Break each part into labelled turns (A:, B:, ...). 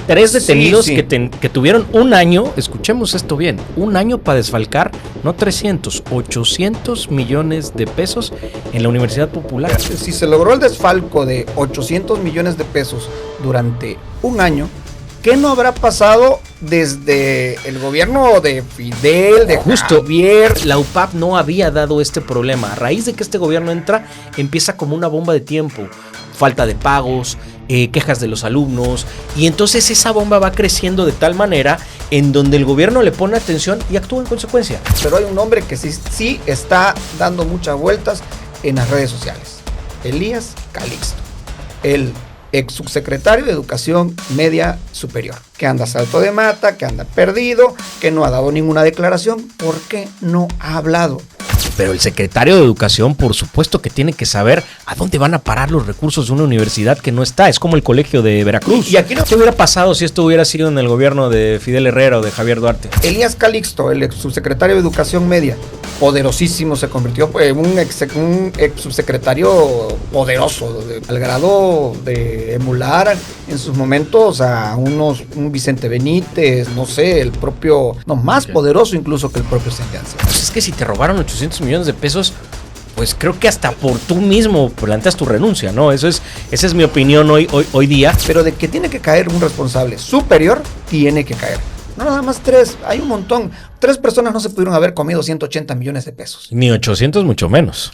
A: 3 detenidos que tuvieron un año, escuchemos esto bien, un año para desfalcar, no 300, 800 millones de pesos en la Universidad Popular.
B: Si se logró el desfalco de 800 millones de pesos durante un año, ¿qué no habrá pasado desde el gobierno de Fidel, de Javier?
A: La UPAP no había dado este problema. A raíz de que este gobierno entra, empieza como una bomba de tiempo. Falta de pagos, quejas de los alumnos, y entonces esa bomba va creciendo de tal manera en donde el gobierno le pone atención y actúa en consecuencia.
B: Pero hay un hombre que sí está dando muchas vueltas en las redes sociales. Elías Calixto, el ex subsecretario de Educación Media Superior, que anda salto de mata, que anda perdido, que no ha dado ninguna declaración. ¿Por qué no ha hablado?
A: Pero el secretario de Educación, por supuesto que tiene que saber a dónde van a parar los recursos de una universidad que no está. Es como el colegio de Veracruz.
B: Y aquí no...
A: ¿Qué hubiera pasado si esto hubiera sido en el gobierno de Fidel Herrera o de Javier Duarte?
B: Elías Calixto, el ex subsecretario de Educación Media, poderosísimo, se convirtió en un ex subsecretario poderoso, al grado de emular en sus momentos a un Vicente Benítez, no sé, el propio, no, más poderoso incluso que el propio Sentencia.
A: Pues es que si te robaron 800 millones de pesos, pues creo que hasta por tú mismo planteas tu renuncia, ¿no? Esa es mi opinión hoy día.
B: Pero de que tiene que caer un responsable superior, tiene que caer. No nada más 3, hay un montón. 3 personas no se pudieron haber comido 180 millones de pesos.
A: Ni 800, mucho menos.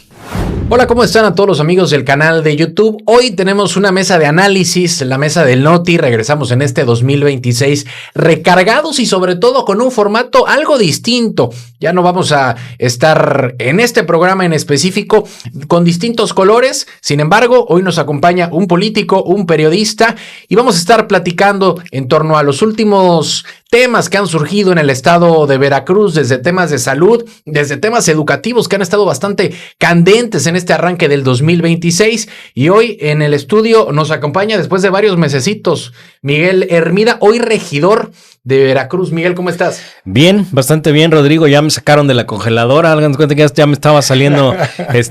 C: Hola, ¿cómo están a todos los amigos del canal de YouTube? Hoy tenemos una mesa de análisis, la mesa del Noti. Regresamos en este 2026 recargados y sobre todo con un formato algo distinto. Ya no vamos a estar en este programa en específico con distintos colores. Sin embargo, hoy nos acompaña un político, un periodista y vamos a estar platicando en torno a los últimos temas que han surgido en el estado de Veracruz, desde temas de salud, desde temas educativos que han estado bastante candentes en este arranque del 2026. Y hoy en el estudio nos acompaña, después de varios mesecitos, Miguel Hermida, hoy regidor de Veracruz. Miguel, ¿cómo estás?
A: Bien, bastante bien, Rodrigo. Ya me sacaron de la congeladora. Hagan cuenta que ya me estaba saliendo,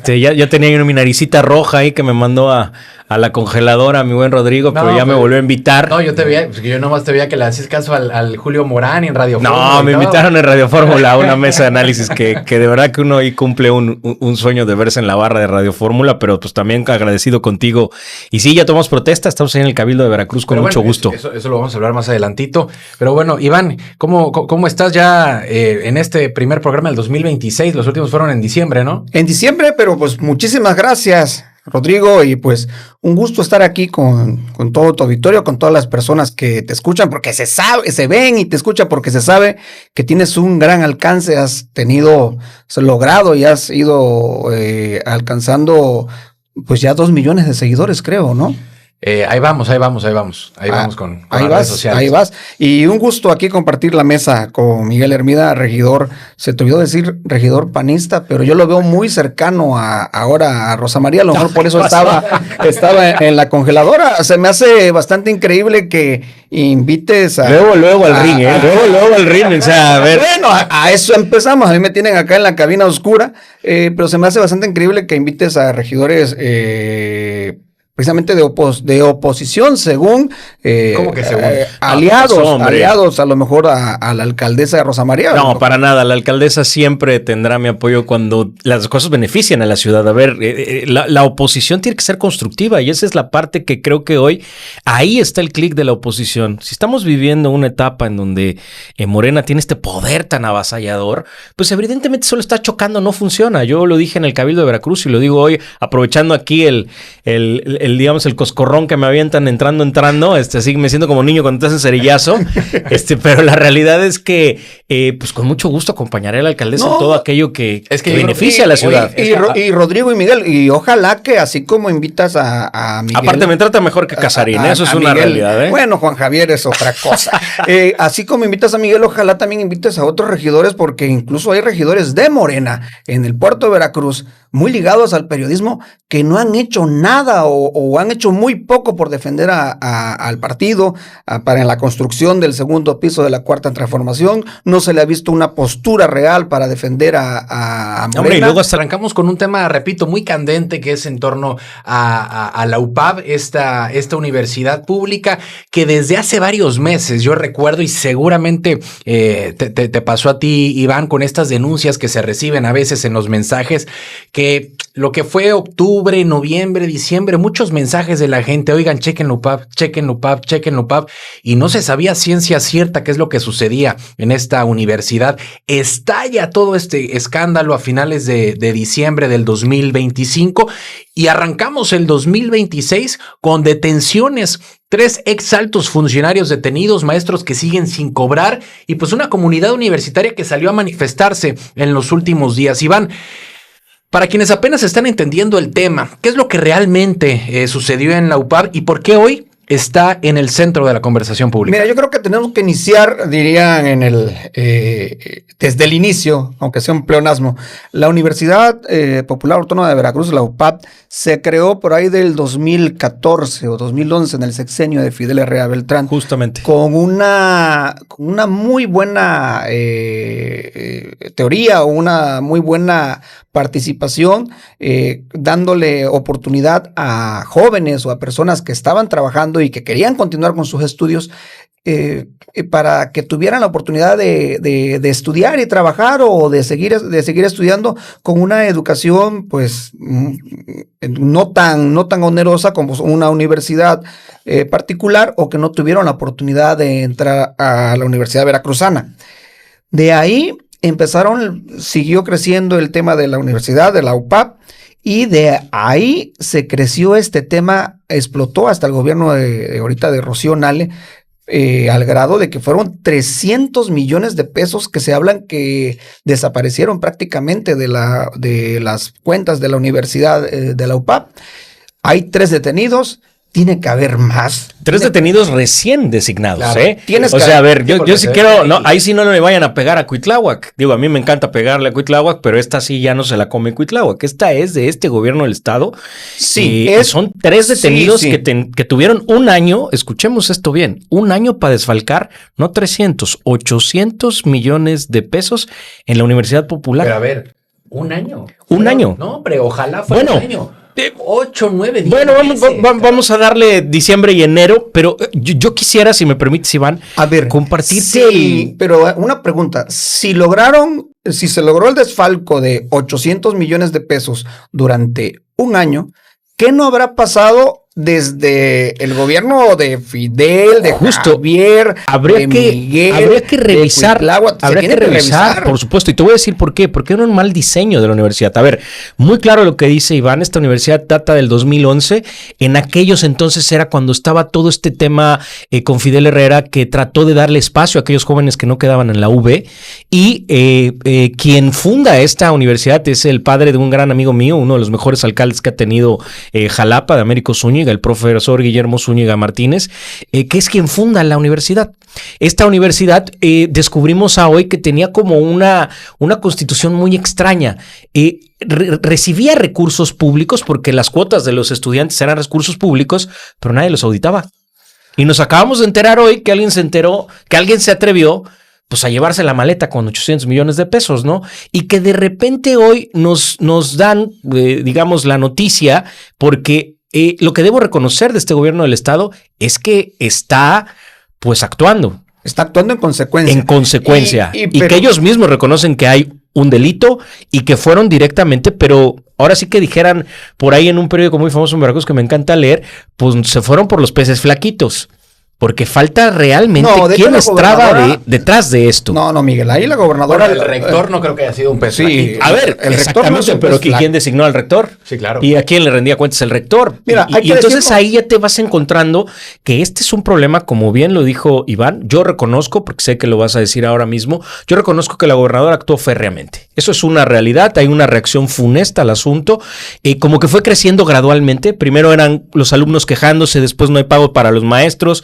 A: ya tenía mi naricita roja ahí que me mandó a la congeladora, mi buen Rodrigo, no, pero ya me volvió a invitar.
C: No, yo nomás te veía que le hacías caso al Julio Morán en Radio Fórmula.
A: No, me invitaron en Radio Fórmula a una mesa de análisis que de verdad que uno ahí cumple un sueño de verse en la barra de Radio Fórmula, pero pues también agradecido contigo. Y sí, ya tomamos protesta, estamos ahí en el Cabildo de Veracruz con mucho gusto.
C: Eso lo vamos a hablar más adelantito. Pero bueno, Iván, ¿cómo estás ya en este primer programa del 2026? Los últimos fueron en diciembre, ¿no?
B: En diciembre, pero pues muchísimas gracias, Rodrigo, y pues un gusto estar aquí con todo tu auditorio, con todas las personas que te escuchan, porque se ven y te escuchan porque se sabe que tienes un gran alcance, has logrado y has ido alcanzando pues ya 2 millones de seguidores, creo, ¿no?
C: Ahí vamos con las redes sociales. Ahí vas.
B: Y un gusto aquí compartir la mesa con Miguel Hermida, regidor, se te olvidó decir regidor panista, pero yo lo veo muy cercano ahora a Rosa María, a lo mejor por eso estaba en la congeladora. Se me hace bastante increíble que invites a...
A: Luego al ring, luego al ring, o sea, a ver.
B: Bueno, a eso empezamos, a mí me tienen acá en la cabina oscura, pero se me hace bastante increíble que invites a regidores... precisamente de oposición, según,
C: ¿cómo que según?
B: aliados a lo mejor a la alcaldesa de Rosa María.
A: No, para nada, la alcaldesa siempre tendrá mi apoyo cuando las cosas benefician a la ciudad. A ver, la oposición tiene que ser constructiva y esa es la parte que creo que hoy, ahí está el clic de la oposición. Si estamos viviendo una etapa en donde Morena tiene este poder tan avasallador, pues evidentemente solo está chocando, no funciona. Yo lo dije en el Cabildo de Veracruz y lo digo hoy, aprovechando aquí el coscorrón que me avientan entrando, así me siento como niño cuando te hacen cerillazo, pero la realidad es que, pues con mucho gusto acompañaré a la alcaldesa en todo aquello que beneficia a la ciudad.
B: Y Rodrigo y Miguel, y ojalá que así como invitas a Miguel...
A: Aparte me trata mejor que Casarín, eso es una
B: Miguel,
A: realidad, ¿eh?
B: Bueno, Juan Javier es otra cosa. Así como invitas a Miguel, ojalá también invites a otros regidores, porque incluso hay regidores de Morena en el puerto de Veracruz, muy ligados al periodismo que no han hecho nada o han hecho muy poco por defender al partido, para la construcción del segundo piso de la Cuarta Transformación. No se le ha visto una postura real para defender a Morena.
C: Hombre, y luego hasta arrancamos con un tema, repito, muy candente, que es en torno a la UPAB, esta universidad pública que desde hace varios meses, yo recuerdo, y seguramente te pasó a ti, Iván, con estas denuncias que se reciben a veces en los mensajes, que lo que fue octubre, noviembre, diciembre, muchos mensajes de la gente, oigan, chequen la UPAB, chequen la UPAB, chequen la UPAB, y no se sabía ciencia cierta qué es lo que sucedía en esta universidad. Estalla todo este escándalo a finales de diciembre del 2025 y arrancamos el 2026 con detenciones. 3 exaltos funcionarios detenidos, maestros que siguen sin cobrar y pues una comunidad universitaria que salió a manifestarse en los últimos días. Iván, para quienes apenas están entendiendo el tema, ¿qué es lo que realmente sucedió en la UPAB y por qué hoy está en el centro de la conversación pública?
B: Mira, yo creo que tenemos que iniciar, dirían desde el inicio, aunque sea un pleonasmo. La Universidad Popular Autónoma de Veracruz, la UPAB, se creó por ahí del 2014 o 2011 en el sexenio de Fidel Herrera Beltrán.
A: Justamente.
B: Con una muy buena teoría o una muy buena participación, dándole oportunidad a jóvenes o a personas que estaban trabajando y que querían continuar con sus estudios, para que tuvieran la oportunidad de estudiar y trabajar o de seguir estudiando con una educación pues no tan onerosa como una universidad particular, o que no tuvieron la oportunidad de entrar a la Universidad Veracruzana. De ahí siguió creciendo el tema de la universidad, de la UPAB, y de ahí se creció este tema, explotó hasta el gobierno de ahorita de Rocío Nale, al grado de que fueron 300 millones de pesos que se hablan que desaparecieron prácticamente de las cuentas de la universidad de la UPAB. Hay 3 detenidos. Tiene que haber más.
A: 3 detenidos recién designados,
B: claro,
A: O sea, a ver, yo sí quiero, no, ahí sí no le vayan a pegar a Cuitláhuac. Digo, a mí me encanta pegarle a Cuitláhuac, pero esta sí ya no se la come Cuitláhuac. Esta es de este gobierno del estado.
B: Sí,
A: son 3 detenidos que tuvieron un año, escuchemos esto bien, un año para desfalcar, no 300, 800 millones de pesos en la Universidad Popular.
C: Pero a ver, un año.
A: Un año.
C: No, hombre, ojalá fuera un año. 8, 9, 10
A: Bueno,
C: meses.
A: vamos a darle diciembre y enero, pero yo quisiera, si me permites, Iván,
B: a ver,
A: compartirte.
B: Sí, pero una pregunta, si se logró el desfalco de 800 millones de pesos durante un año, ¿qué no habrá pasado desde el gobierno de Fidel, de Javier,
A: habría que revisar, por supuesto, y te voy a decir por qué, porque era un mal diseño de la universidad. A ver, muy claro lo que dice Iván, esta universidad data del 2011, en aquellos entonces era cuando estaba todo este tema con Fidel Herrera, que trató de darle espacio a aquellos jóvenes que no quedaban en la UV, y quien funda esta universidad es el padre de un gran amigo mío, uno de los mejores alcaldes que ha tenido Jalapa, de Américo Zúñiga, el profesor Guillermo Zúñiga Martínez, que es quien funda la universidad. Esta universidad descubrimos hoy que tenía como una constitución muy extraña. Recibía recursos públicos porque las cuotas de los estudiantes eran recursos públicos, pero nadie los auditaba. Y nos acabamos de enterar hoy que alguien se atrevió pues a llevarse la maleta con 800 millones de pesos, ¿no? Y que de repente hoy nos dan, digamos, la noticia, porque lo que debo reconocer de este gobierno del estado es que está, pues, actuando.
B: Está actuando en consecuencia.
A: En consecuencia. Y que ellos mismos reconocen que hay un delito y que fueron directamente, pero ahora sí que dijeran por ahí en un periódico muy famoso en Veracruz que me encanta leer, pues se fueron por los peces flaquitos. Porque falta realmente quién estaba detrás de esto.
B: No, Miguel, ahí la gobernadora...
C: Bueno, el rector no creo que haya sido un pez.
A: Sí, a ver, el rector no sé, pero ¿quién designó al rector?
C: Sí, claro.
A: ¿Y a quién le rendía cuentas el rector?
B: Mira,
A: y entonces ahí ya te vas encontrando que este es un problema, como bien lo dijo Iván, yo reconozco, porque sé que lo vas a decir ahora mismo, yo reconozco que la gobernadora actuó férreamente. Eso es una realidad, hay una reacción funesta al asunto, como que fue creciendo gradualmente. Primero eran los alumnos quejándose, después no hay pago para los maestros.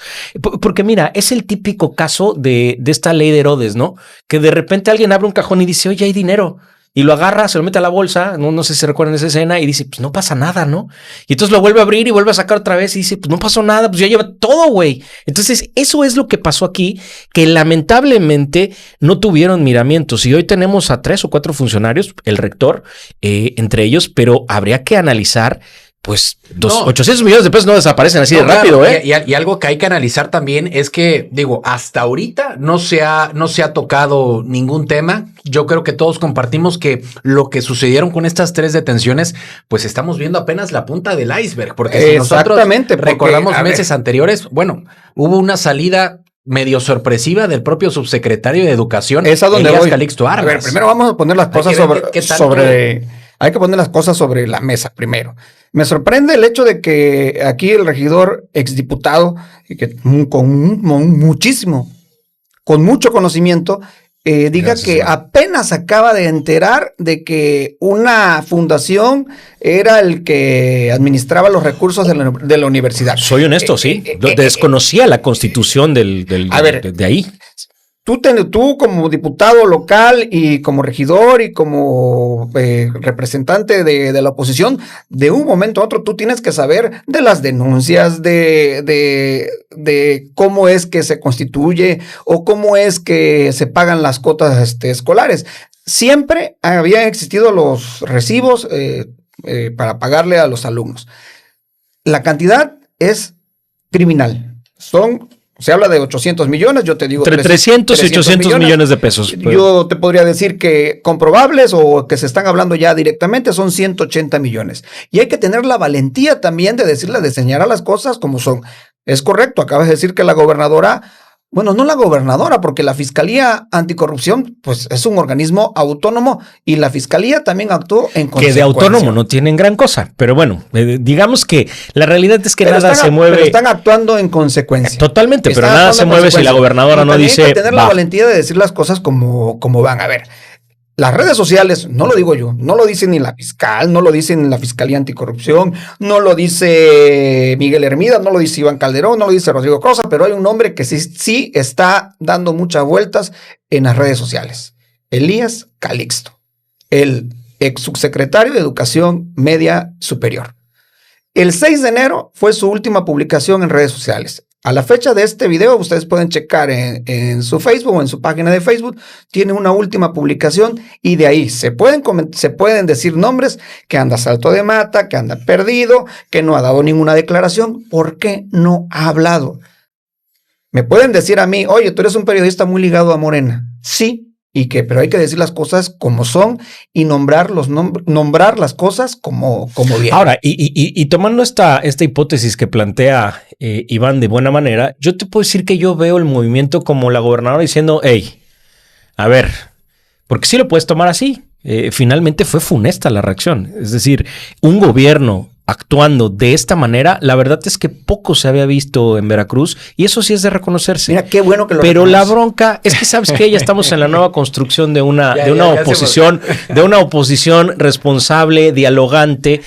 A: Porque mira, es el típico caso de esta ley de Herodes, ¿no? Que de repente alguien abre un cajón y dice, oye, hay dinero. y lo agarra, se lo mete a la bolsa, no sé si recuerdan esa escena, y dice, pues no pasa nada, ¿no? Y entonces lo vuelve a abrir y vuelve a sacar otra vez y dice, pues no pasó nada, pues ya lleva todo, güey. Entonces eso es lo que pasó aquí, que lamentablemente no tuvieron miramientos, y hoy tenemos a 3 o 4 funcionarios, el rector, entre ellos, pero habría que analizar. Pues 800 millones de pesos no desaparecen así de rápido,
C: claro,
A: ¿eh?
C: Y algo que hay que analizar también es que, digo, hasta ahorita no se ha tocado ningún tema. Yo creo que todos compartimos que lo que sucedieron con estas 3 detenciones, pues estamos viendo apenas la punta del iceberg. Porque si nosotros recordamos meses anteriores, bueno, hubo una salida medio sorpresiva del propio subsecretario de Educación, Elías Calixto Armas.
B: A ver, primero vamos a poner las cosas hay que poner las cosas sobre la mesa primero. Me sorprende el hecho de que aquí el regidor exdiputado, que con mucho conocimiento, diga que apenas acaba de enterar de que una fundación era el que administraba los recursos de la universidad.
A: Soy honesto, sí. Desconocía la constitución de ahí.
B: Tú como diputado local y como regidor y como representante de la oposición, de un momento a otro tú tienes que saber de las denuncias, de cómo es que se constituye o cómo es que se pagan las cuotas escolares. Siempre habían existido los recibos para pagarle a los alumnos. La cantidad es criminal. Se habla de 800 millones, yo te digo...
A: Entre 300 y 800 millones de pesos.
B: Yo te podría decir que comprobables o que se están hablando ya directamente son 180 millones. Y hay que tener la valentía también de señalar las cosas como son. Es correcto, acabas de decir que la gobernadora... Bueno, no la gobernadora, porque la Fiscalía Anticorrupción, pues es un organismo autónomo y la Fiscalía también actuó en consecuencia.
A: Que de autónomo no tienen gran cosa, pero bueno, digamos que la realidad es que nada se mueve.
B: Pero están actuando en consecuencia.
A: Totalmente, pero nada se mueve si la gobernadora no dice.
B: Hay que tener la valentía de decir las cosas como van. A ver, las redes sociales, no lo digo yo, no lo dice ni la fiscal, no lo dice ni la Fiscalía Anticorrupción, no lo dice Miguel Hermida, no lo dice Iván Calderón, no lo dice Rodrigo Cosa, pero hay un nombre que sí está dando muchas vueltas en las redes sociales. Elías Calixto, el ex subsecretario de Educación Media Superior. El 6 de enero fue su última publicación en redes sociales. A la fecha de este video, ustedes pueden checar en su Facebook o en su página de Facebook, tiene una última publicación y de ahí se pueden decir nombres, que anda salto de mata, que anda perdido, que no ha dado ninguna declaración. ¿Por qué no ha hablado? Me pueden decir a mí, oye, tú eres un periodista muy ligado a Morena. Sí, pero hay que decir las cosas como son y nombrar las cosas como bien.
A: Ahora, y tomando esta hipótesis que plantea Iván de buena manera, yo te puedo decir que yo veo el movimiento como la gobernadora diciendo, hey, a ver, porque sí lo puedes tomar así. Finalmente fue funesta la reacción. Es decir, un gobierno actuando de esta manera, la verdad es que poco se había visto en Veracruz y eso sí es de reconocerse.
B: Mira, qué bueno que lo
A: Pero la bronca es que, ¿sabes qué? Ya estamos en la nueva construcción de una oposición responsable, dialogante,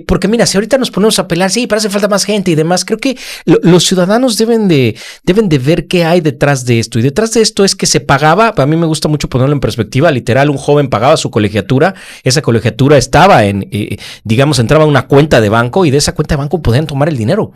A: porque mira, si ahorita nos ponemos a pelear, sí, pero hace falta más gente y demás, creo que los ciudadanos deben de ver qué hay detrás de esto, y detrás de esto es que se pagaba, a mí me gusta mucho ponerlo en perspectiva, literal, un joven pagaba su colegiatura, esa colegiatura estaba entraba en una cuenta de banco y de esa cuenta de banco podían tomar el dinero.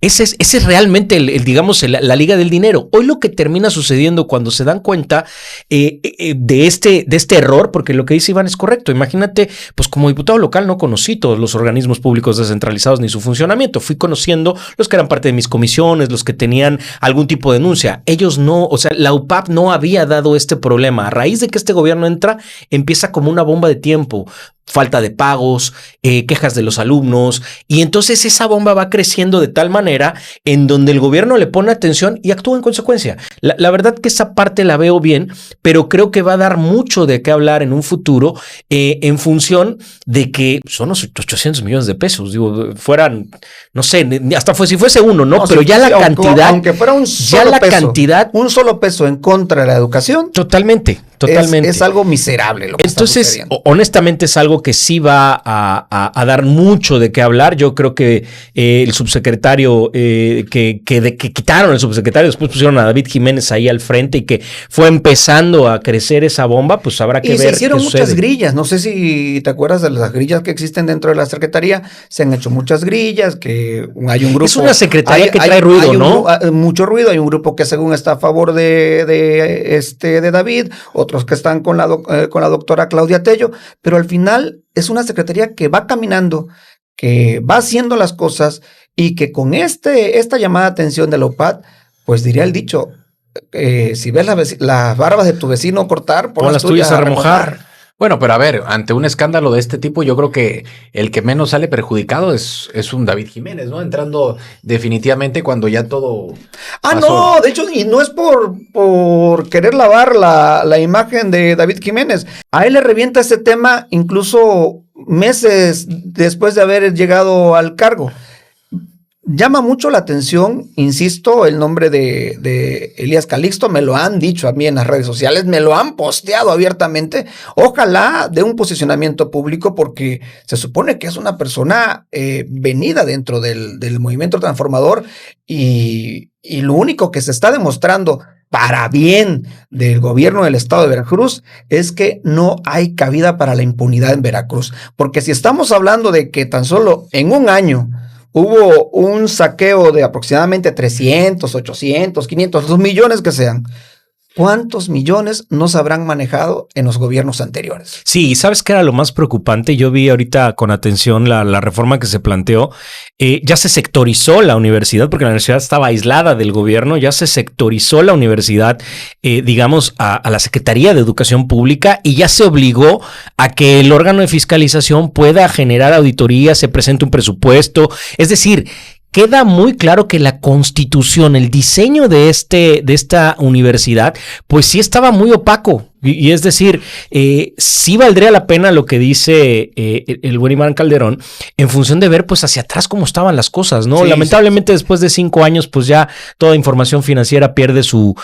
A: Ese es realmente la liga del dinero. Hoy lo que termina sucediendo cuando se dan cuenta de este error, porque lo que dice Iván es correcto. Imagínate, pues como diputado local no conocí todos los organismos públicos descentralizados ni su funcionamiento. Fui conociendo los que eran parte de mis comisiones, los que tenían algún tipo de denuncia. Ellos no, o sea, la UPAP no había dado este problema. A raíz de que este gobierno entra, empieza como una bomba de tiempo. Falta de pagos, quejas de los alumnos, y entonces esa bomba va creciendo de tal manera en donde el gobierno le pone atención y actúa en consecuencia. La verdad que esa parte la veo bien, pero creo que va a dar mucho de qué hablar en un futuro en función de que son los 800 millones de pesos, digo, fueran, no sé, hasta si fuese uno, ¿no? Pero ya la cantidad,
B: aunque fuera un solo peso en contra de la educación.
A: Totalmente. Totalmente.
B: Es algo miserable lo que
A: Entonces,
B: está sucediendo.
A: honestamente es algo que sí va a dar mucho de qué hablar. Yo creo que el subsecretario, que quitaron el subsecretario, después pusieron a David Jiménez ahí al frente y que fue empezando a crecer esa bomba, pues habrá que ver.
B: Y se hicieron
A: qué
B: muchas
A: sucede.
B: grillas. No sé si te acuerdas de las grillas que existen dentro de la Secretaría. Se han hecho muchas grillas, que hay un grupo.
A: Es una secretaría que trae ruido, ¿no?
B: Mucho ruido. Hay un grupo que según está a favor de David, otros que están con la doctora Claudia Tello, pero al final es una secretaría que va caminando, que va haciendo las cosas y que con esta llamada de atención de la UPAD, pues diría el dicho, si ves las barbas de tu vecino cortar,
A: Pon las tuyas a remojar.
C: Bueno, pero a ver, ante un escándalo de este tipo, yo creo que el que menos sale perjudicado es un David Jiménez, ¿no? Entrando definitivamente cuando ya todo pasó.
B: No, de hecho, y no es por querer lavar la imagen de David Jiménez. A él le revienta este tema incluso meses después de haber llegado al cargo. Llama mucho la atención, insisto, el nombre de Elías Calixto. Me lo han dicho a mí en las redes sociales, me lo han posteado abiertamente. Ojalá de un posicionamiento público, porque se supone que es una persona venida dentro del movimiento transformador y lo único que se está demostrando para bien del gobierno del estado de Veracruz es que no hay cabida para la impunidad en Veracruz. Porque si estamos hablando de que tan solo en un año hubo un saqueo de aproximadamente 300, 800, 500, 2 millones que sean, ¿cuántos millones no se habrán manejado en los gobiernos anteriores?
A: Sí, ¿sabes qué era lo más preocupante? Yo vi ahorita con atención la reforma que se planteó. Ya se sectorizó la universidad, porque la universidad estaba aislada del gobierno. Ya se sectorizó la universidad, digamos, a la Secretaría de Educación Pública, y ya se obligó a que el órgano de fiscalización pueda generar auditorías, se presente un presupuesto. Es decir, queda muy claro que la constitución, el diseño de esta universidad, pues sí estaba muy opaco. Y es decir, sí valdría la pena lo que dice el buen Iván Calderón, en función de ver pues hacia atrás cómo estaban las cosas, ¿no?
B: Sí,
A: lamentablemente después de 5 años pues ya toda información financiera pierde su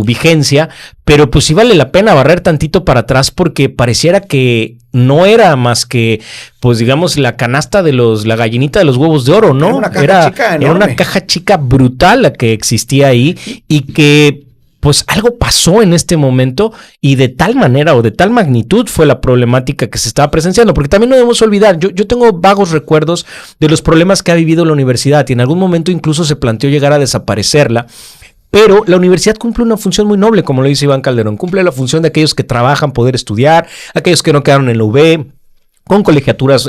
A: vigencia, pero pues sí vale la pena barrer tantito para atrás, porque pareciera que no era más que, pues digamos, la canasta la gallinita de los huevos de oro, ¿no? Era una caja chica brutal la que existía ahí, y que pues algo pasó en este momento, y de tal manera o de tal magnitud fue la problemática que se estaba presenciando, porque también no debemos olvidar, yo tengo vagos recuerdos de los problemas que ha vivido la universidad, y en algún momento incluso se planteó llegar a desaparecerla. Pero la universidad cumple una función muy noble, como lo dice Iván Calderón. Cumple la función de aquellos que trabajan poder estudiar, aquellos que no quedaron en la UB, con colegiaturas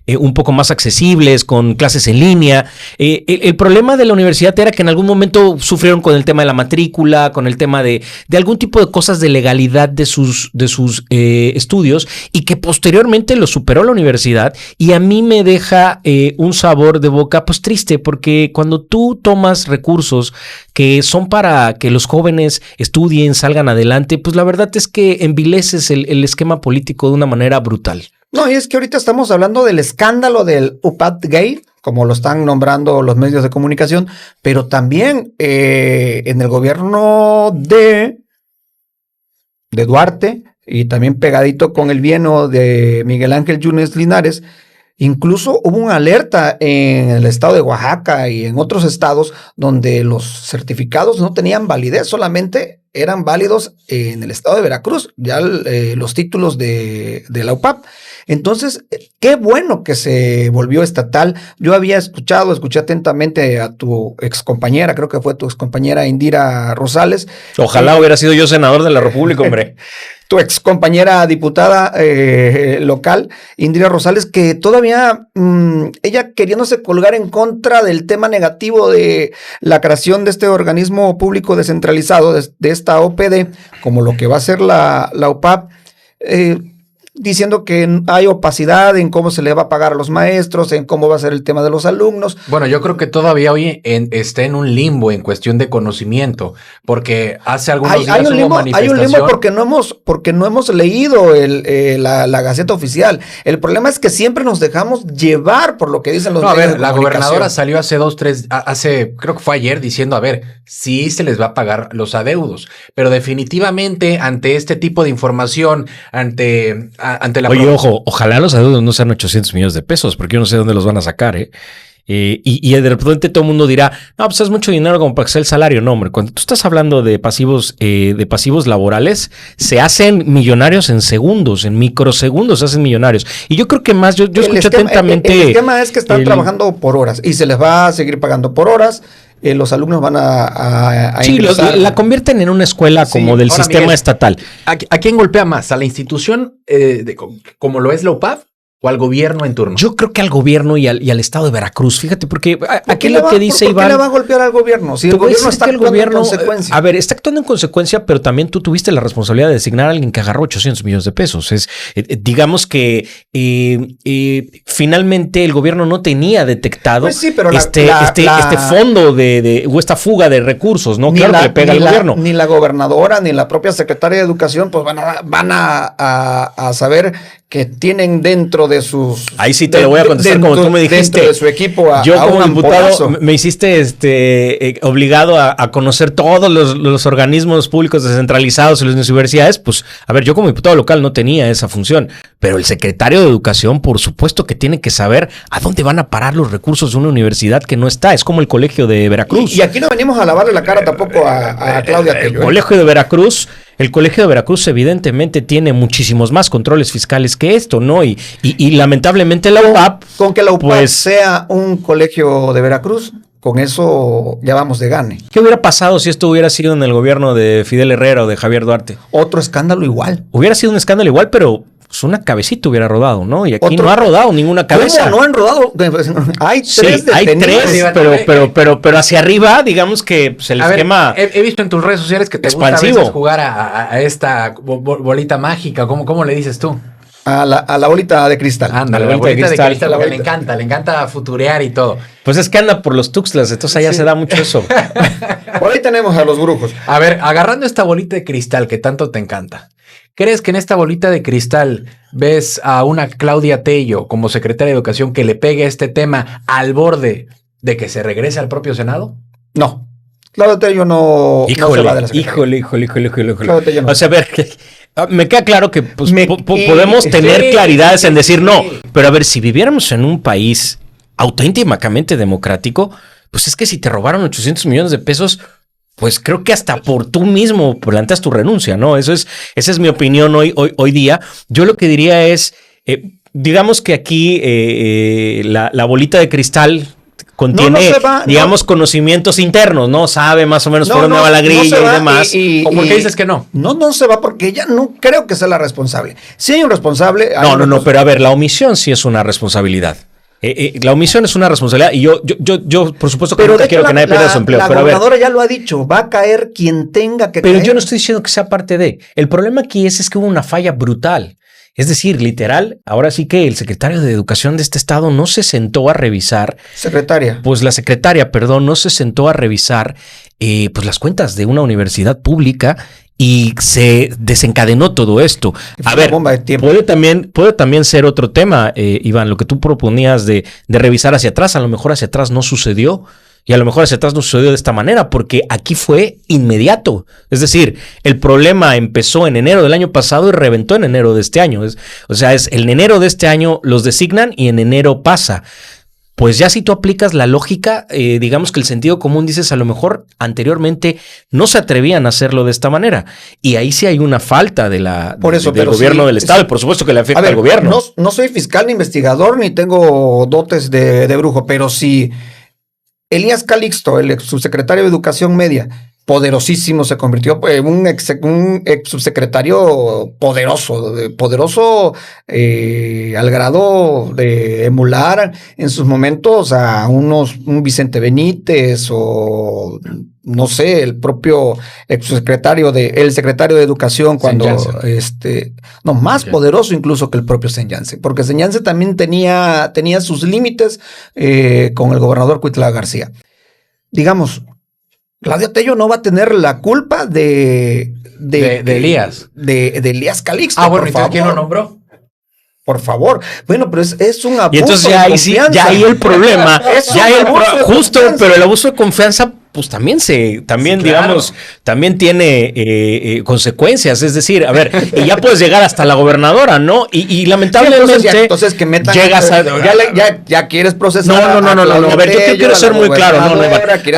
A: un poco más accesibles, con clases en línea. El problema de la universidad era que en algún momento sufrieron con el tema de la matrícula, con el tema de algún tipo de cosas de legalidad de sus estudios, y que posteriormente lo superó la universidad. Y a mí me deja un sabor de boca pues triste, porque cuando tú tomas recursos que son para que los jóvenes estudien, salgan adelante, pues la verdad es que envileces el esquema político de una manera brutal.
B: No, y es que ahorita estamos hablando del escándalo del UPAD Gate, como lo están nombrando los medios de comunicación, pero también en el gobierno de Duarte, y también pegadito con el bienio de Miguel Ángel Yunes Linares, incluso hubo una alerta en el estado de Oaxaca y en otros estados donde los certificados no tenían validez, solamente eran válidos en el estado de Veracruz, ya los títulos de la UPAP. Entonces, qué bueno que se volvió estatal. Yo había escuché atentamente a tu excompañera, creo que fue tu excompañera Indira Rosales.
A: Ojalá hubiera sido yo senador de la República, hombre.
B: Tu excompañera diputada local, Indira Rosales, que todavía ella queriéndose colgar en contra del tema negativo de la creación de este organismo público descentralizado, de esta OPD, como lo que va a ser la UPAP, diciendo que hay opacidad en cómo se le va a pagar a los maestros, en cómo va a ser el tema de los alumnos.
C: Bueno, yo creo que todavía hoy está en un limbo en cuestión de conocimiento, porque hace algunos días
B: hay un
C: hubo
B: limbo,
C: manifestación.
B: hay un limbo porque no hemos leído la Gaceta Oficial. El problema es que siempre nos dejamos llevar por lo que dicen los medios de
C: la
B: comunicación.
C: gobernadora salió creo que fue ayer, diciendo, a ver, sí se les va a pagar los adeudos, pero definitivamente ante este tipo de información, ante la...
A: Oye, ojo, ojalá los adeudos no sean 800 millones de pesos, porque yo no sé dónde los van a sacar, ¿eh? Y de repente todo el mundo dirá, no, pues es mucho dinero como para que sea el salario. No, hombre, cuando tú estás hablando de pasivos laborales, se hacen millonarios en segundos, en microsegundos se hacen millonarios. Y yo creo que más, yo escuché atentamente.
B: El esquema es que están trabajando por horas y se les va a seguir pagando por horas. Los alumnos van a
A: sí, la convierten en una escuela como del sistema Miguel, estatal.
C: ¿A quién golpea más? ¿A la institución como lo es la UPAV? ¿O al gobierno en turno?
A: Yo creo que al gobierno y al estado de Veracruz. Fíjate, porque aquí lo que dice Iván...
B: ¿Por qué le va a golpear al gobierno? Si el gobierno está actuando en consecuencia.
A: A ver, está actuando en consecuencia, pero también tú tuviste la responsabilidad de designar a alguien que agarró 800 millones de pesos. Digamos que finalmente el gobierno no tenía detectado este fondo o esta fuga de recursos, ¿no? Claro que le pega al gobierno.
B: Ni la gobernadora, ni la propia secretaria de Educación, pues van a saber que tienen dentro de sus...
A: Ahí sí te lo voy a contestar como tú me dijiste.
B: Dentro de su equipo
A: yo como diputado me hiciste obligado a conocer todos los organismos públicos descentralizados en las universidades. Pues, a ver, yo como diputado local no tenía esa función, pero el secretario de Educación, por supuesto que tiene que saber a dónde van a parar los recursos de una universidad que no está. Es como el Colegio de Veracruz.
B: Y aquí no venimos a lavarle la cara tampoco a Claudia Tello.
A: El Colegio de Veracruz evidentemente tiene muchísimos más controles fiscales que esto, ¿no? Y lamentablemente la UPAV...
B: Con que la UPAV sea un colegio de Veracruz, con eso ya vamos de gane.
A: ¿Qué hubiera pasado si esto hubiera sido en el gobierno de Fidel Herrera o de Javier Duarte?
B: Otro escándalo igual.
A: Hubiera sido un escándalo igual, pero... pues una cabecita hubiera rodado, ¿no? Y aquí no ha rodado ninguna cabeza.
B: ¿Cómo no han rodado? Hay tres
A: pero hacia arriba, digamos que pues, el esquema.
C: He visto en tus redes sociales que te gusta a veces jugar a esta bolita mágica. ¿Cómo le dices tú?
B: A la bolita de cristal.
C: Anda, la bolita de cristal, le encanta futurear y todo.
A: Pues es que anda por los Tuxtlas, entonces allá se da mucho eso.
B: Por ahí tenemos a los brujos.
C: A ver, agarrando esta bolita de cristal que tanto te encanta, ¿crees que en esta bolita de cristal ves a una Claudia Tello como secretaria de Educación que le pegue este tema al borde de que se regrese al propio Senado?
B: No. Claudia Tello no se va de la secretaría.
A: Híjole. O sea, a ver, me queda claro que pues, podemos tener claridades en decir no, pero a ver, si viviéramos en un país auténticamente democrático, pues es que si te robaron 800 millones de pesos... pues creo que hasta por tú mismo planteas tu renuncia, ¿no? Esa es mi opinión hoy día. Yo lo que diría es, digamos que aquí la bolita de cristal contiene, conocimientos internos, ¿no? Sabe más o menos por dónde va la grilla y demás.
C: ¿O por qué dices que no?
B: No se va porque ella no creo que sea la responsable. Si hay un responsable...
A: No, pero a ver, la omisión sí es una responsabilidad. La omisión es una responsabilidad y yo por supuesto que no quiero que nadie pierda su empleo.
B: La gobernadora ya lo ha dicho, va a caer quien tenga que caer.
A: Pero yo no estoy diciendo que sea parte de. El problema aquí es que hubo una falla brutal. Es decir, literal, ahora sí que el secretario de Educación de este estado no se sentó a revisar. La secretaria, no se sentó a revisar pues las cuentas de una universidad pública. Y se desencadenó todo esto. A ver, puede también ser otro tema, Iván, lo que tú proponías de revisar hacia atrás. A lo mejor hacia atrás no sucedió. Y a lo mejor hacia atrás no sucedió de esta manera, porque aquí fue inmediato. Es decir, el problema empezó en enero del año pasado y reventó en enero de este año. En enero de este año los designan y en enero pasa. Pues ya si tú aplicas la lógica, digamos que el sentido común dices, a lo mejor anteriormente no se atrevían a hacerlo de esta manera. Y ahí sí hay una falta del gobierno del Estado. Y por supuesto que le afecta al gobierno.
B: No soy fiscal ni investigador, ni tengo dotes de brujo, pero si Elías Calixto, el subsecretario de Educación Media, poderosísimo, se convirtió en un ex subsecretario poderoso al grado de emular en sus momentos a un Vicente Benítez o no sé, el propio secretario de Educación cuando más poderoso incluso que el propio Sen Yance, porque Sen Yance también tenía sus límites con el gobernador Cuitlava García. Digamos, Claudia Tello no va a tener la culpa de
C: Elías.
B: De Elías Calixto.
C: Ah, bueno, ¿y quién lo nombró?
B: Por favor. Bueno, pero es un abuso.
A: Y entonces ya ahí el problema. Pero el abuso de confianza, pues también digamos, también tiene consecuencias. Es decir, a ver, y ya puedes llegar hasta la gobernadora, ¿no? Y lamentablemente
B: entonces que metan
A: llegas a
B: ya quieres procesar.
A: No. A ver, yo quiero ser muy claro. A ver, aquí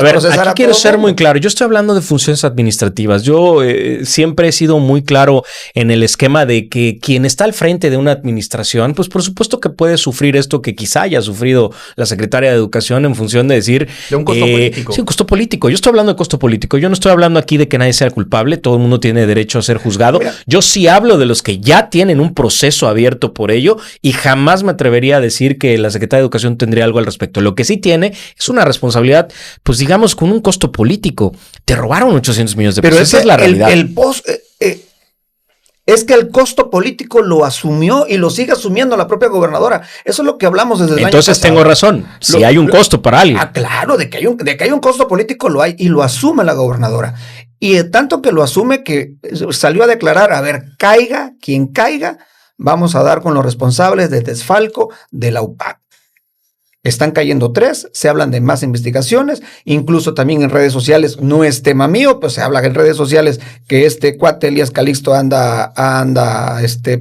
A: quiero ser muy claro. Yo estoy hablando de funciones administrativas. Yo siempre he sido muy claro en el esquema de que quien está al frente de una administración, pues por supuesto que puede sufrir esto que quizá haya sufrido la secretaria de Educación en función de decir
C: de un costo político.
A: Sí, un costo político. Yo estoy hablando de costo político. Yo no estoy hablando aquí de que nadie sea culpable. Todo el mundo tiene derecho a ser juzgado. Mira, yo sí hablo de los que ya tienen un proceso abierto por ello y jamás me atrevería a decir que la Secretaría de Educación tendría algo al respecto. Lo que sí tiene es una responsabilidad, pues digamos, con un costo político. Te robaron 800 millones de pesos.
B: Pero esa es la realidad. Es que el costo político lo asumió y lo sigue asumiendo la propia gobernadora. Eso es lo que hablamos desde el año pasado.
A: Entonces tengo razón. Si hay un costo para alguien.
B: Claro, de que hay un costo político lo hay y lo asume la gobernadora. Y tanto que lo asume que salió a declarar, a ver, caiga quien caiga, vamos a dar con los responsables de desfalco de la UPAC. Están cayendo 3, se hablan de más investigaciones, incluso también en redes sociales, no es tema mío, pues se habla en redes sociales que este cuate Elías Calixto anda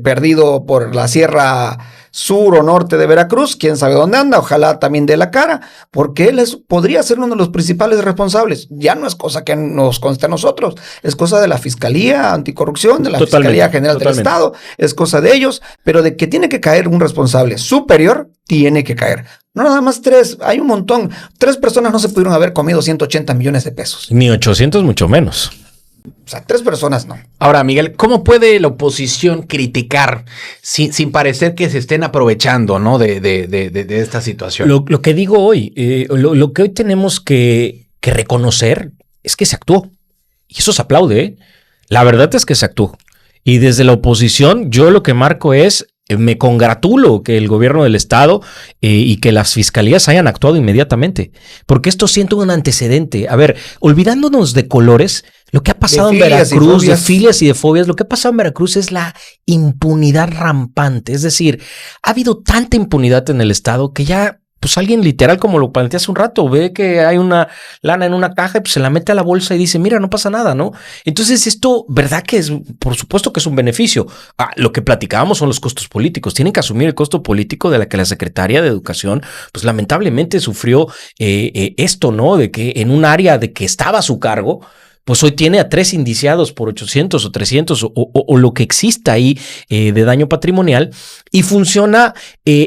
B: perdido por la sierra sur o norte de Veracruz, quién sabe dónde anda, ojalá también dé la cara, porque él podría ser uno de los principales responsables. Ya no es cosa que nos conste a nosotros, es cosa de la Fiscalía Anticorrupción, de la Fiscalía General del Estado, es cosa de ellos, pero de que tiene que caer un responsable superior, tiene que caer. No nada más 3, hay un montón. 3 personas no se pudieron haber comido 180 millones de pesos.
A: Ni 800, mucho menos.
B: O sea, 3 personas no.
C: Ahora, Miguel, ¿cómo puede la oposición criticar sin parecer que se estén aprovechando, ¿no? de esta situación?
A: Lo que digo hoy, lo que hoy tenemos que reconocer es que se actuó. Y eso se aplaude, ¿eh? La verdad es que se actuó. Y desde la oposición, yo lo que marco es, me congratulo que el gobierno del estado y que las fiscalías hayan actuado inmediatamente, porque esto siento un antecedente. A ver, olvidándonos de colores, lo que ha pasado en Veracruz, de filias y de fobias, lo que ha pasado en Veracruz es la impunidad rampante. Es decir, ha habido tanta impunidad en el estado que ya, pues alguien literal, como lo planteé hace un rato, ve que hay una lana en una caja y pues se la mete a la bolsa y dice, mira, no pasa nada, ¿no? Entonces esto, ¿verdad que es? Por supuesto que es un beneficio. Lo que platicábamos son los costos políticos. Tienen que asumir el costo político de la que la Secretaría de Educación, pues lamentablemente sufrió esto, ¿no? De que en un área de que estaba a su cargo, pues hoy tiene a 3 indiciados por 800 o 300 o lo que exista ahí de daño patrimonial y funciona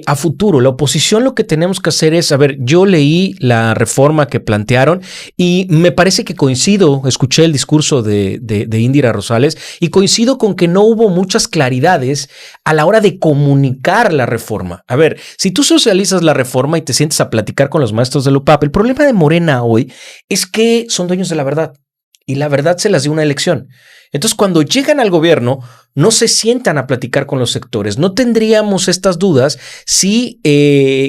A: a futuro. La oposición lo que tenemos que hacer es, a ver, yo leí la reforma que plantearon y me parece que coincido, escuché el discurso de Indira Rosales y coincido con que no hubo muchas claridades a la hora de comunicar la reforma. A ver, si tú socializas la reforma y te sientes a platicar con los maestros de la UPAP, el problema de Morena hoy es que son dueños de la verdad. Y la verdad se las dio una elección. Entonces, cuando llegan al gobierno, no se sientan a platicar con los sectores. No tendríamos estas dudas si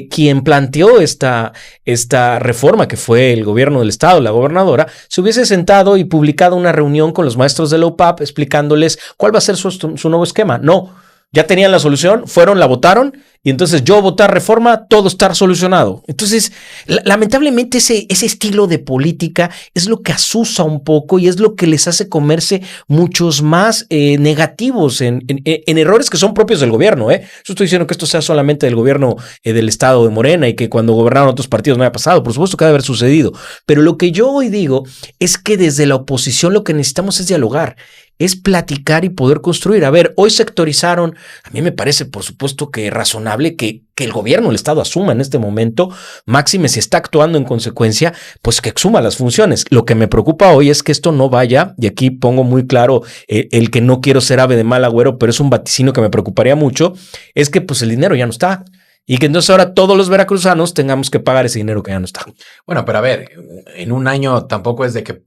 A: quien planteó esta reforma, que fue el gobierno del estado, la gobernadora, se hubiese sentado y publicado una reunión con los maestros de la UPAP explicándoles cuál va a ser su nuevo esquema. No, ya tenían la solución, fueron, la votaron y entonces yo votar reforma, todo está solucionado. Entonces, lamentablemente ese estilo de política es lo que asusa un poco y es lo que les hace comerse muchos más negativos en errores que son propios del gobierno. Yo estoy diciendo que esto sea solamente del gobierno del estado de Morena y que cuando gobernaron otros partidos no haya pasado. Por supuesto que debe haber sucedido. Pero lo que yo hoy digo es que desde la oposición lo que necesitamos es dialogar, es platicar y poder construir. A ver, hoy sectorizaron, a mí me parece por supuesto que razonable razonable que el gobierno, el Estado asuma en este momento, máxime si está actuando en consecuencia, pues que exuma las funciones. Lo que me preocupa hoy es que esto no vaya, y aquí pongo muy claro el que no quiero ser ave de mal agüero, pero es un vaticinio que me preocuparía mucho, es que pues el dinero ya no está. Y que entonces ahora todos los veracruzanos tengamos que pagar ese dinero que ya no está.
C: Bueno, pero a ver, en un año tampoco es de que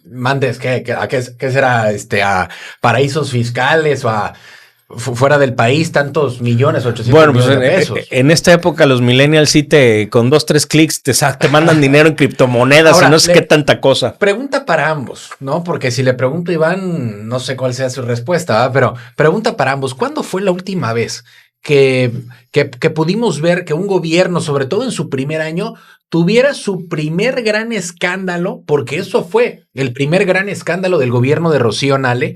C: mandes ¿qué será? A paraísos fiscales o a fuera del país tantos millones, 800 millones de pesos.
A: En esta época los millennials sí con 2-3 clics te mandan dinero en criptomonedas. Ahora, y no sé qué tanta cosa.
C: Pregunta para ambos, ¿no? Porque si le pregunto a Iván, no sé cuál sea su respuesta, ¿verdad? Pero pregunta para ambos, ¿cuándo fue la última vez que pudimos ver que un gobierno, sobre todo en su primer año, tuviera su primer gran escándalo? Porque eso fue el primer gran escándalo del gobierno de Rocío Nale,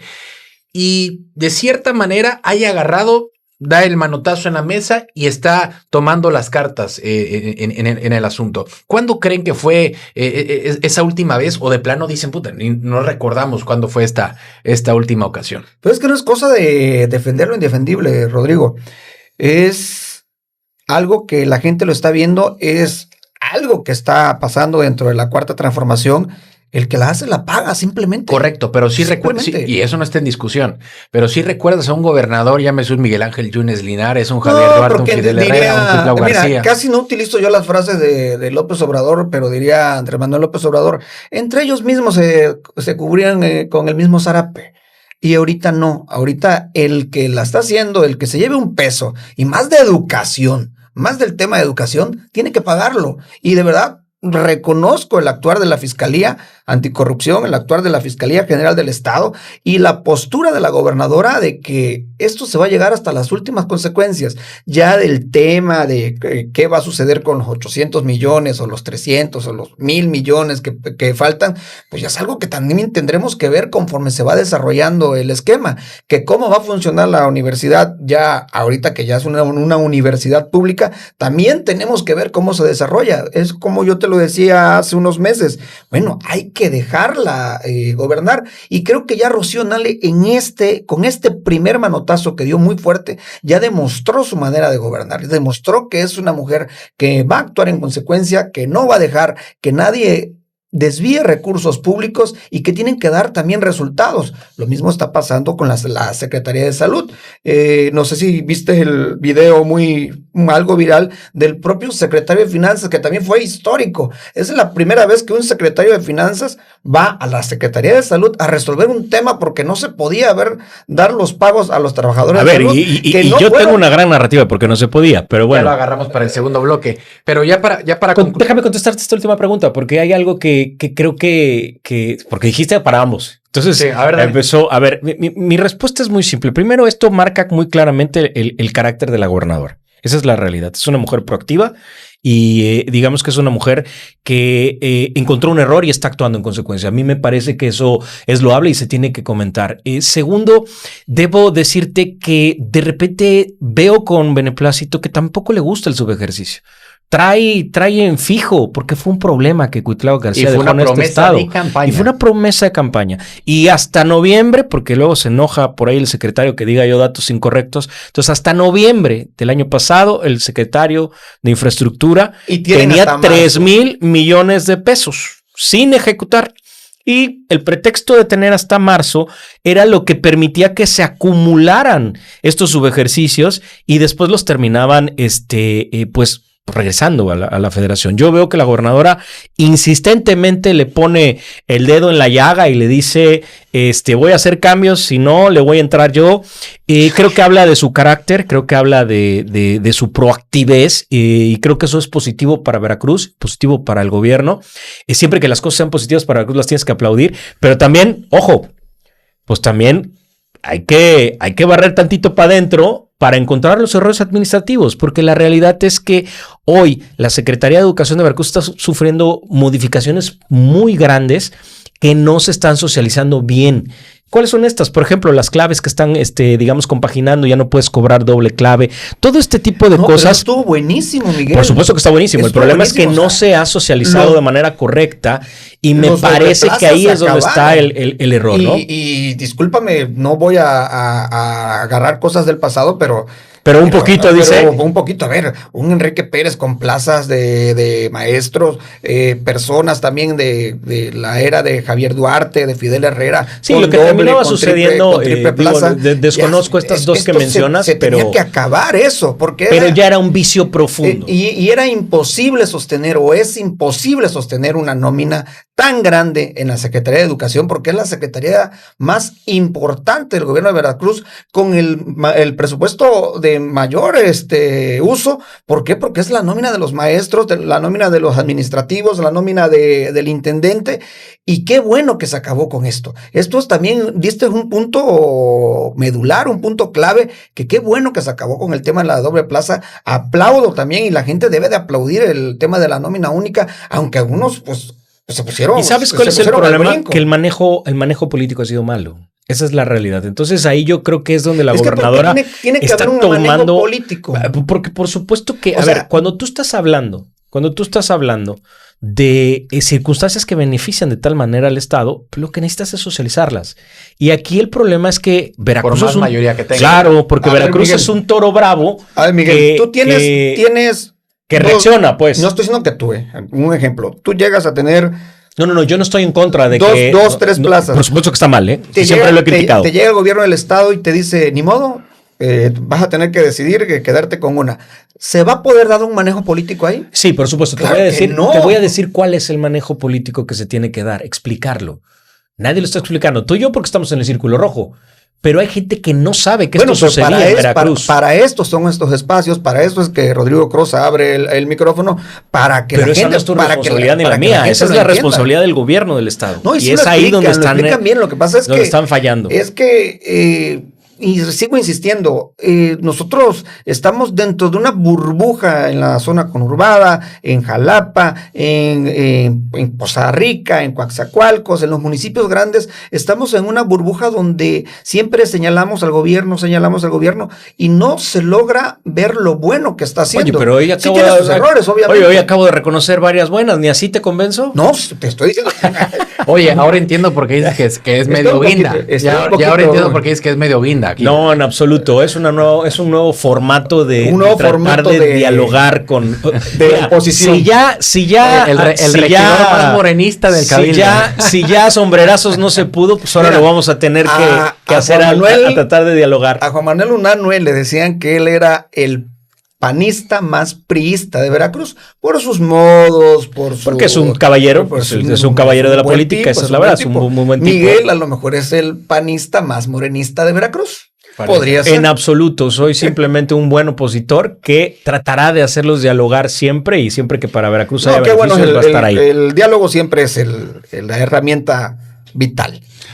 C: y de cierta manera haya agarrado, da el manotazo en la mesa y está tomando las cartas en el asunto. ¿Cuándo creen que fue esa última vez? O de plano dicen, puta, no recordamos cuándo fue esta última ocasión.
B: Pero es que no es cosa de defender lo indefendible, Rodrigo. Es algo que la gente lo está viendo, es algo que está pasando dentro de la Cuarta Transformación. El que la hace la paga, simplemente.
C: Correcto, pero sí recuerdas, y eso no está en discusión, pero sí recuerdas a un gobernador, llámese un Miguel Ángel Yunes Linares, un Javier Duarte, un Fidel Herrera, un Cuitlao García.
B: Casi no utilizo yo las frases de López Obrador, pero diría Andrés Manuel López Obrador, entre ellos mismos se cubrían con el mismo zarape. Y ahorita no, ahorita el que la está haciendo, el que se lleve un peso, y más de educación, más del tema de educación, tiene que pagarlo. Y de verdad, reconozco el actuar de la Fiscalía Anticorrupción, el actuar de la Fiscalía General del Estado y la postura de la gobernadora de que esto se va a llegar hasta las últimas consecuencias. Ya del tema de qué va a suceder con los 800 millones o los 300 o los 1,000 millones que faltan, pues ya es algo que también tendremos que ver conforme se va desarrollando el esquema, que cómo va a funcionar la universidad ya ahorita que ya es una universidad pública, también tenemos que ver cómo se desarrolla. Es como yo te lo decía hace unos meses, bueno, hay que dejarla gobernar, y creo que ya Rocío Nale con este primer manotazo que dio muy fuerte, ya demostró su manera de gobernar, demostró que es una mujer que va a actuar en consecuencia, que no va a dejar que nadie desvíe recursos públicos y que tienen que dar también resultados. Lo mismo está pasando con la Secretaría de Salud. No sé si viste el video algo viral del propio secretario de Finanzas, que también fue histórico. Es la primera vez que un secretario de Finanzas va a la Secretaría de Salud a resolver un tema porque no se podía dar los pagos a los trabajadores
A: de salud. Y yo tengo una gran narrativa porque no se podía, pero bueno.
C: Ya lo agarramos para el segundo bloque. Pero ya para
A: déjame contestarte esta última pregunta, porque hay algo que creo que porque dijiste para ambos. Entonces, sí, mi respuesta es muy simple. Primero, esto marca muy claramente el carácter de la gobernadora. Esa es la realidad. Es una mujer proactiva y digamos que es una mujer que encontró un error y está actuando en consecuencia. A mí me parece que eso es loable y se tiene que comentar. Segundo, debo decirte que de repente veo con beneplácito que tampoco le gusta el subejercicio. Trae en fijo, porque fue un problema que Cuitlao García dejó en este estado. Y fue una promesa de campaña. Y hasta noviembre, porque luego se enoja por ahí el secretario que diga yo datos incorrectos. Entonces, hasta noviembre del año pasado, el secretario de Infraestructura tenía 3,000 millones de pesos sin ejecutar. Y el pretexto de tener hasta marzo era lo que permitía que se acumularan estos subejercicios y después los terminaban, pues, regresando a la federación. Yo veo que la gobernadora insistentemente le pone el dedo en la llaga y le dice, voy a hacer cambios, si no, le voy a entrar yo. Creo que habla de su carácter, creo que habla de su proactividad y creo que eso es positivo para Veracruz, positivo para el gobierno. Siempre que las cosas sean positivas para Veracruz las tienes que aplaudir, pero también, ojo, pues también hay que barrer tantito para adentro para encontrar los errores administrativos, porque la realidad es que hoy la Secretaría de Educación de Veracruz está sufriendo modificaciones muy grandes que no se están socializando bien. ¿Cuáles son estas? Por ejemplo, las claves que están, digamos, compaginando, ya no puedes cobrar doble clave. Todo este tipo de cosas.
B: Pero estuvo buenísimo, Miguel.
A: Por supuesto que está buenísimo. El problema es que no se ha socializado de manera correcta y me parece que ahí es donde está el error, ¿no?
B: Y discúlpame, no voy a agarrar cosas del pasado, pero
A: Pero un poquito, dice.
B: Un poquito, a ver, un Enrique Pérez con plazas de maestros, personas también de la era de Javier Duarte, de Fidel Herrera.
A: Sí, lo que terminaba sucediendo, desconozco estas dos que mencionas, pero
B: tenía que acabar eso, porque
A: ya era un vicio profundo.
B: Y era imposible sostener, o es imposible sostener una nómina tan grande en la Secretaría de Educación, porque es la secretaría más importante del gobierno de Veracruz, con el presupuesto de mayor uso. ¿Por qué? Porque es la nómina de los maestros, la nómina de los administrativos, la nómina del intendente, y qué bueno que se acabó con esto. Esto es también, diste un punto medular, un punto clave, que qué bueno que se acabó con el tema de la doble plaza. Aplaudo también, y la gente debe de aplaudir el tema de la nómina única, aunque algunos pues se pusieron.
A: ¿Y sabes cuál es el problema? Que el manejo político ha sido malo. Esa es la realidad. Entonces ahí yo creo que es donde la gobernadora
B: tiene que
A: está
B: haber un
A: tomando
B: político.
A: Porque por supuesto que, cuando tú estás hablando de circunstancias que benefician de tal manera al Estado, lo que necesitas es socializarlas. Y aquí el problema es que Veracruz
C: por más mayoría que tenga.
A: Claro, porque Veracruz es un toro bravo.
B: A ver, Miguel, tú tienes
A: que reacciona, pues.
B: No estoy diciendo que tú, un ejemplo, tú llegas a tener...
A: No, yo no estoy en contra de
B: tres plazas.
A: Por supuesto que está mal, siempre lo he criticado.
B: Te llega el gobierno del Estado y te dice, ni modo, vas a tener que decidir quedarte con una. ¿Se va a poder dar un manejo político ahí?
A: Sí, por supuesto.
B: Claro
A: te voy a decir cuál es el manejo político que se tiene que dar, explicarlo. Nadie lo está explicando. Tú y yo porque estamos en el círculo rojo. Pero hay gente que no sabe que esto sucedía en Veracruz.
B: Para esto son estos espacios, para esto es que Rodrigo Croza abre el micrófono, para que
A: pero
B: la
A: esa
B: gente...
A: no es tu responsabilidad ni la mía, esa es la responsabilidad del gobierno del Estado.
B: No, y
A: es ahí donde están
B: bien. Lo que pasa es
A: donde
B: que
A: están fallando.
B: Es que... y sigo insistiendo, nosotros estamos dentro de una burbuja en la zona conurbada, en Jalapa, en Poza Rica, en Coatzacoalcos, en los municipios grandes. Estamos en una burbuja donde siempre señalamos al gobierno y no se logra ver lo bueno que está haciendo.
A: Oye, pero hoy acabo
B: tiene sus errores, obviamente.
A: Hoy acabo de reconocer varias buenas, ¿ni así te convenzo?
B: No, te estoy diciendo.
C: Oye, ahora entiendo por qué dices que es medio guinda. Ya ahora entiendo por qué dices que es medio guinda. Aquí.
A: No, en absoluto. Es un nuevo formato de tratar de dialogar con
B: de oposición.
A: Si ya
C: el regidor más morenista del cabildo.
A: Si ya sombrerazos no se pudo, pues ahora lo vamos a tener que hacer a tratar de dialogar.
B: A Juan Manuel Unanue le decían que él era el panista más priista de Veracruz por sus modos,
A: porque es un caballero, es un caballero de la política, esa es la verdad, es un muy buen tipo.
B: Miguel a lo mejor es el panista más morenista de Veracruz. Podría ser.
A: En absoluto, soy simplemente un buen opositor que tratará de hacerlos dialogar siempre y siempre que para Veracruz haya beneficios va a estar ahí.
B: El diálogo siempre es la herramienta vital.